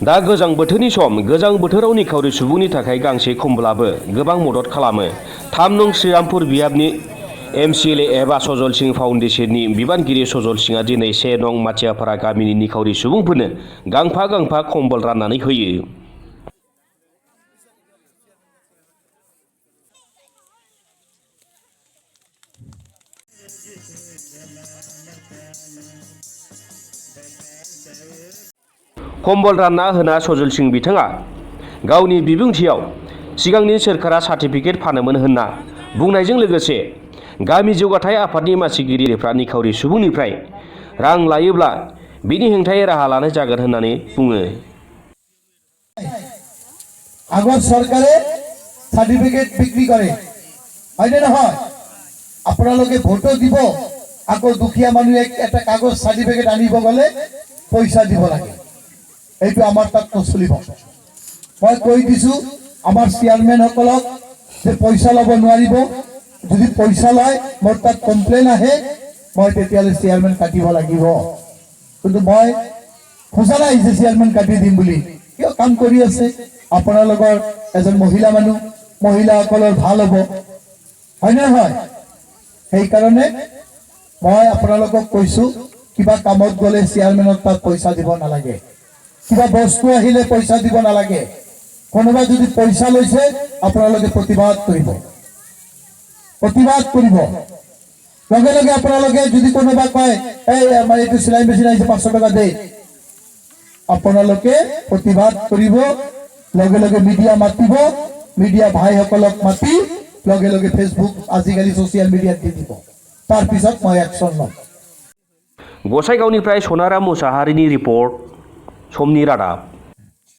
दा गोजां बोथोरनि सम गोजां बोथोराव निखावरि सुबुंनि थाखाय गांसे खमब्लाबो गोबां मदद खालामो। 3 नं श्रीरामपुर बियाबनि एमसिएलए एबा सजल सिं फाउन्डेसननि बिबानगिरि सजल सिंआ दिनै 1 नं माथियापारा गामिनि निखावरि सुबुंफोरनो गांफा गांफा खम्बल राननानै होयो। खम्बल रानना होना सजल सिं बिथाङा गावनि बिबुंथियाव सिगांनि सोरखारा सार्टिफिकेट फानोमोन होनना बुंनायजों लोगोसे गामि जौगाथाय आफादनि मासिगिरिफ्रा निखावरि सुबुंनिफ्राय रां लायोब्ला बिनि हेंथायै राहा लानाय जागोन होननानै बुङो। আগৰ চৰকাৰে সার্টিফিকেট বিক্রি করে হয়নে নহয় আপোনালোকে ভোটো দিব আকৌ দুখীয়া মানুহে এটা কাগজ সার্টিফিকেট আনিব গলে পইচা দিব লাগে এইটো আমাৰ তাত নচলিব মই কৈ দিছো আমাৰ চেয়াৰম্যান সকলক যে পইচা লব নোৱাৰিব যদি পইচা লয় মোৰ তাত কমপ্লেইন আহে মই তেতিয়ালে চেয়াৰম্যান কাটিব লাগিব কিন্তু মই খোজা নাই যে চেয়াৰম্যান কাটি দিম বুলি কিয় কাম কৰি আছে আপোনালোকৰ এজন মহিলা মানুহ মহিলাসকলৰ ভাল হ'ব হয় না নহয় সেই কাৰণে মই আপোনালোকক কৈছো কিবা কামত গলে চেয়াৰম্যানৰ তাত পইচা দিব নালাগে কিবা বস্তু আহিলে পইচা দিব নালাগে কোনোবা যদি পইচা লৈছে আপোনালোকে প্ৰতিবাদ কৰিব লগে লগে আপোনালোকে যদি কোনোবা কয় এই আমাৰ এইটো সিলাই মেচিন আহিছে 500 টকা দে আপোনালোকে প্ৰতিবাদ কৰিব লগে লগে মিডিয়া মাতিব মিডিয়া ভাইসকলক মাতি লগে লগে ফেসবুক আজিকালি সোশ্যাল মিডিয়াত দি দিব তাৰ পিছত মই একশন লম। गसाइगावनिफ्राय सनाराम मुसाहारिनि रिपर्ट समनि रादाब।